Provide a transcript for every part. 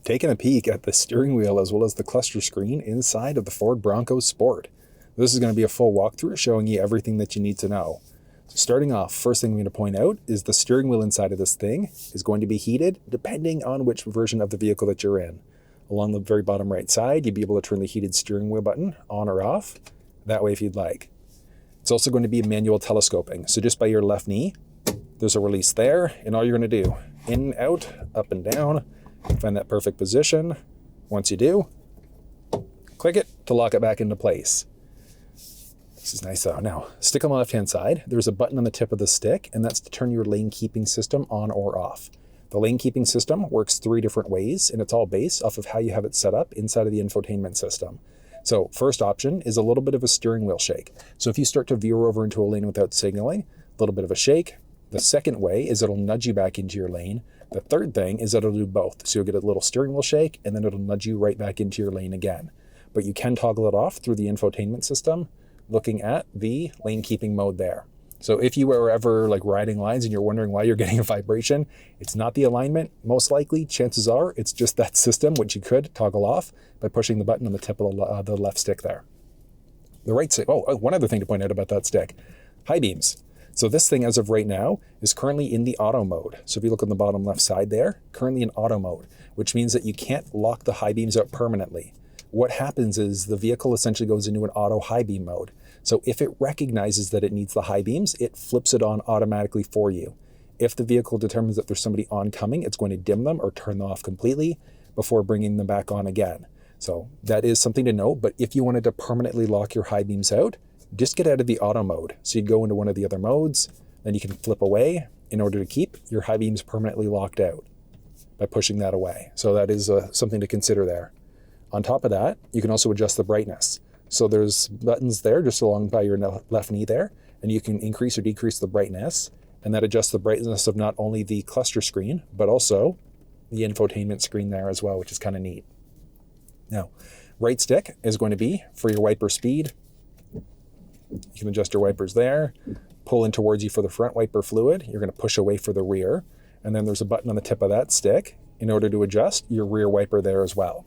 taking a peek at the steering wheel as well as the cluster screen inside of the Ford Bronco Sport. This is going to be a full walkthrough showing you everything that you need to know. So starting off, first thing I'm going to point out is the steering wheel inside of this thing is going to be heated depending on which version of the vehicle that you're in. Along the very bottom right side, you'd be able to turn the heated steering wheel button on or off, that way if you'd like. It's also going to be manual telescoping, so just by your left knee, there's a release there, and all you're going to do, in, out, up and down, find that perfect position. Once you do, click it to lock it back into place. This is nice though. Now, stick on the left-hand side, there's a button on the tip of the stick, and that's to turn your lane keeping system on or off. The lane keeping system works 3 different ways, and it's all based off of how you have it set up inside of the infotainment system. So first option is a little bit of a steering wheel shake. So if you start to veer over into a lane without signaling, a little bit of a shake. The second way is it'll nudge you back into your lane. The third thing is it'll do both. So you'll get a little steering wheel shake, and then it'll nudge you right back into your lane again. But you can toggle it off through the infotainment system, looking at the lane keeping mode there. So if you were ever like riding lines and you're wondering why you're getting a vibration, it's not the alignment. Most likely, chances are, it's just that system, which you could toggle off by pushing the button on the tip of the left stick there. The right stick, one other thing to point out about that stick, high beams. So this thing as of right now is currently in the auto mode. So if you look on the bottom left side there, currently in auto mode, which means that you can't lock the high beams out permanently. What happens is the vehicle essentially goes into an auto high beam mode. So if it recognizes that it needs the high beams, it flips it on automatically for you. If the vehicle determines that there's somebody oncoming, it's going to dim them or turn them off completely before bringing them back on again. So that is something to note, but if you wanted to permanently lock your high beams out, just get out of the auto mode. So you go into one of the other modes, then you can flip away in order to keep your high beams permanently locked out by pushing that away. So that is something to consider there. On top of that, you can also adjust the brightness. So there's buttons there just along by your left knee there, and you can increase or decrease the brightness, and that adjusts the brightness of not only the cluster screen, but also the infotainment screen there as well, which is kind of neat. Now, right stick is going to be for your wiper speed. You can adjust your wipers there, pull in towards you for the front wiper fluid. You're going to push away for the rear, and then there's a button on the tip of that stick in order to adjust your rear wiper there as well.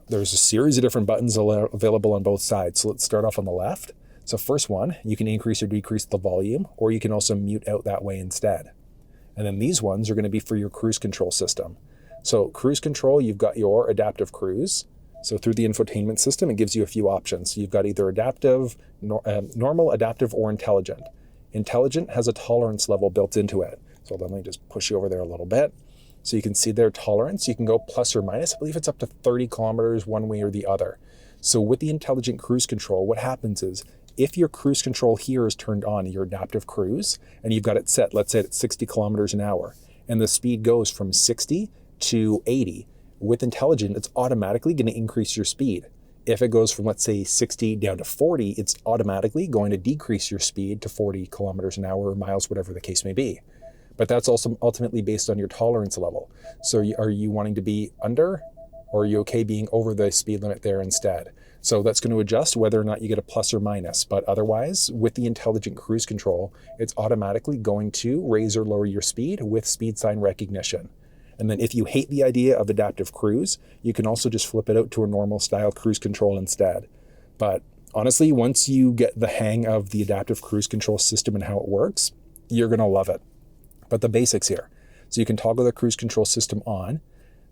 There's a series of different buttons available on both sides. So let's start off on the left. So first one, you can increase or decrease the volume, or you can also mute out that way instead. And then these ones are going to be for your cruise control system. So cruise control, you've got your adaptive cruise. So through the infotainment system, it gives you a few options. So you've got either adaptive, normal, adaptive, or intelligent. Intelligent has a tolerance level built into it. So let me just push you over there a little bit. So you can see their tolerance. You can go plus or minus. I believe it's up to 30 kilometers one way or the other. So with the intelligent cruise control, what happens is if your cruise control here is turned on, your adaptive cruise, and you've got it set, let's say it's 60 kilometers an hour, and the speed goes from 60 to 80, with intelligent, it's automatically going to increase your speed. If it goes from, let's say, 60 down to 40, it's automatically going to decrease your speed to 40 kilometers an hour or miles, whatever the case may be. But that's also ultimately based on your tolerance level. So are you wanting to be under, or are you okay being over the speed limit there instead? So that's going to adjust whether or not you get a plus or minus. But otherwise, with the intelligent cruise control, it's automatically going to raise or lower your speed with speed sign recognition. And then if you hate the idea of adaptive cruise, you can also just flip it out to a normal style cruise control instead. But honestly, once you get the hang of the adaptive cruise control system and how it works, you're going to love it. But the basics here. So you can toggle the cruise control system on.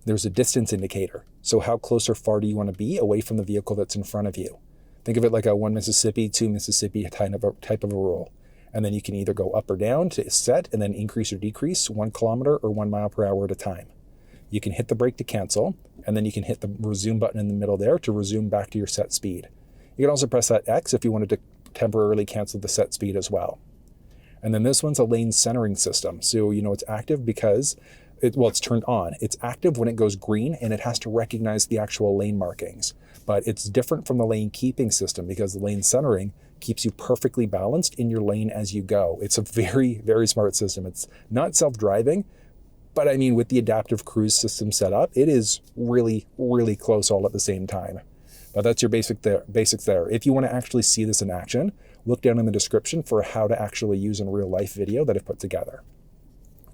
There's a distance indicator. So how close or far do you want to be away from the vehicle that's in front of you? Think of it like a 1 Mississippi, 2 Mississippi type of a rule. And then you can either go up or down to set and then increase or decrease 1 kilometer or 1 mile per hour at a time. You can hit the brake to cancel, and then you can hit the resume button in the middle there to resume back to your set speed. You can also press that X if you wanted to temporarily cancel the set speed as well. And then this one's a lane centering system. So you know it's active because, it's turned on. It's active when it goes green and it has to recognize the actual lane markings. But it's different from the lane keeping system because the lane centering keeps you perfectly balanced in your lane as you go. It's a very, very smart system. It's not self-driving, but I mean, with the adaptive cruise system set up, it is really, really close all at the same time. But that's your basics there. If you want to actually see this in action, look down in the description for how to actually use in real life video that I've put together.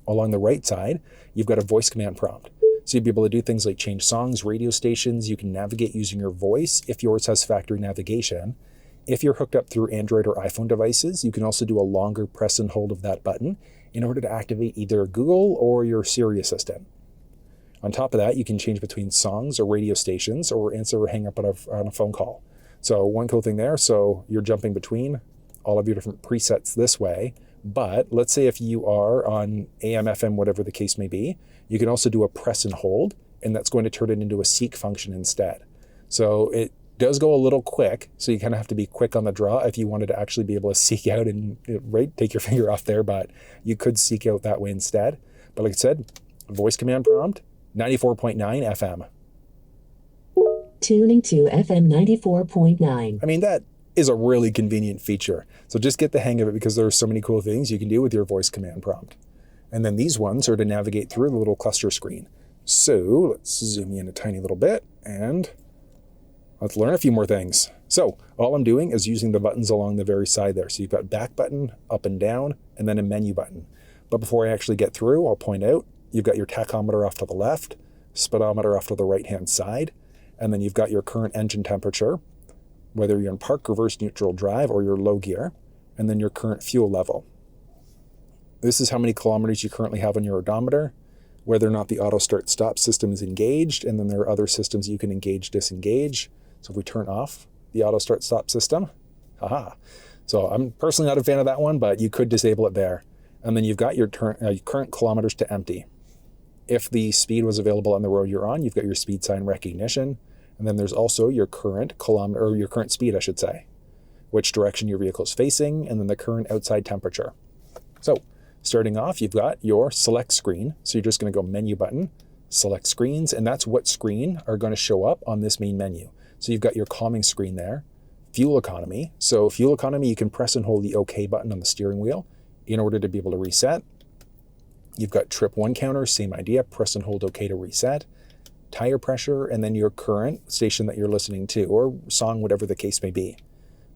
Along the right side, you've got a voice command prompt. So you'd be able to do things like change songs, radio stations. You can navigate using your voice if yours has factory navigation. If you're hooked up through Android or iPhone devices, you can also do a longer press and hold of that button in order to activate either Google or your Siri assistant. On top of that, you can change between songs or radio stations or answer or hang up on a phone call. So one cool thing there, so you're jumping between all of your different presets this way. But let's say if you are on AM, FM, whatever the case may be, you can also do a press and hold, and that's going to turn it into a seek function instead. So it does go a little quick, so you kind of have to be quick on the draw if you wanted to actually be able to seek out and take your finger off there, but you could seek out that way instead. But like I said, voice command prompt, 94.9 FM. Tuning to FM 94.9. I mean, that is a really convenient feature. So just get the hang of it because there are so many cool things you can do with your voice command prompt. And then these ones are to navigate through the little cluster screen. So let's zoom in a tiny little bit and let's learn a few more things. So all I'm doing is using the buttons along the very side there. So you've got back button, up and down, and then a menu button. But before I actually get through, I'll point out, you've got your tachometer off to the left, speedometer off to the right-hand side, and then you've got your current engine temperature, whether you're in park, reverse, neutral, drive, or your low gear, and then your current fuel level. This is how many kilometers you currently have on your odometer, whether or not the auto start stop system is engaged, and then there are other systems you can engage, disengage. So if we turn off the auto start stop system, So I'm personally not a fan of that one, but you could disable it there. And then you've got your current kilometers to empty. If the speed was available on the road you're on, you've got your speed sign recognition. And then there's also your current kilometer, or your current speed, I should say, which direction your vehicle is facing, and then the current outside temperature. So starting off, you've got your select screen. So you're just going to go menu button, select screens, and that's what screen are going to show up on this main menu. So you've got your calming screen there, fuel economy. So fuel economy, you can press and hold the OK button on the steering wheel in order to be able to reset. You've got trip one counter, same idea, press and hold OK to reset. Tire pressure, and then your current station that you're listening to, or song, whatever the case may be.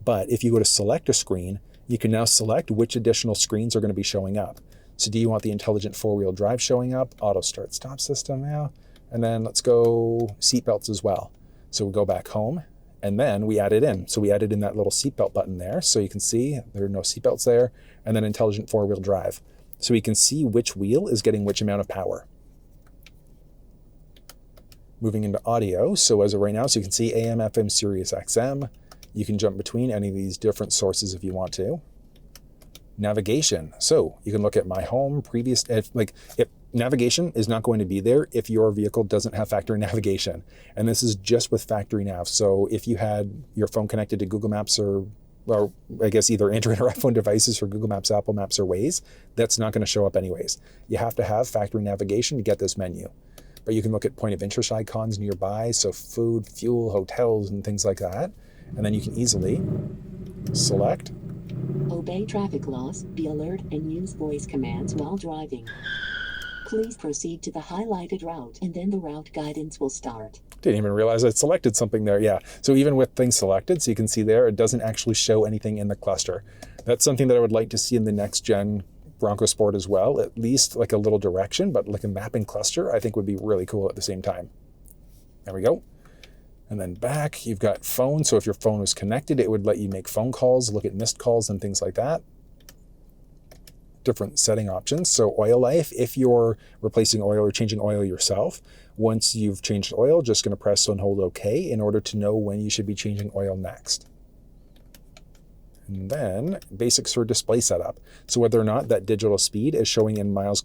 But if you go to select a screen, you can now select which additional screens are going to be showing up. So do you want the intelligent four-wheel drive showing up, auto start stop system now, and then let's go seatbelts as well. So we go back home, and then we add it in. So we added in that little seatbelt button there, so you can see there are no seatbelts there, and then intelligent four-wheel drive. So we can see which wheel is getting which amount of power. Moving into audio, so as of right now, so you can see AM, FM, Sirius XM. You can jump between any of these different sources if you want to. Navigation, so you can look at my home, previous, if navigation is not going to be there if your vehicle doesn't have factory navigation. And this is just with factory nav. So if you had your phone connected to Google Maps or I guess either Android or iPhone devices for Google Maps, Apple Maps, or Waze, that's not going to show up anyways. You have to have factory navigation to get this menu. But you can look at point of interest icons nearby, so food, fuel, hotels, and things like that. And then you can easily select. Obey traffic laws, be alert, and use voice commands while driving. Please proceed to the highlighted route, and then the route guidance will start. Didn't even realize I selected something there. Yeah, so even with things selected, so you can see there, it doesn't actually show anything in the cluster. That's something that I would like to see in the next gen Bronco Sport as well, at least like a little direction, but like a mapping cluster I think would be really cool at the same time. There we go. And then back, you've got phone. So if your phone was connected, it would let you make phone calls, look at missed calls and things like that. Different setting options. So oil life, if you're replacing oil or changing oil yourself, once you've changed oil, just going to press and hold OK in order to know when you should be changing oil next. And then basics for display setup. So whether or not that digital speed is showing in miles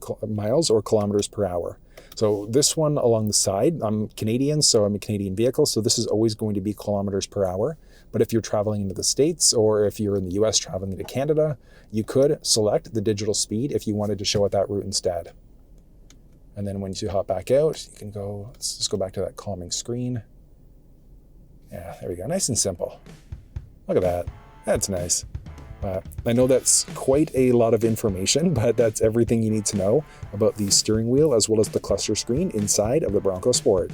or kilometers per hour. So this one along the side, I'm Canadian, so I'm a Canadian vehicle. So this is always going to be kilometers per hour. But if you're traveling into the States, or if you're in the US traveling to Canada, you could select the digital speed if you wanted to show it that route instead. And then once you hop back out, you can go, let's just go back to that calming screen. Yeah, there we go, nice and simple. Look at that. That's nice. I know that's quite a lot of information, but that's everything you need to know about the steering wheel as well as the cluster screen inside of the Bronco Sport.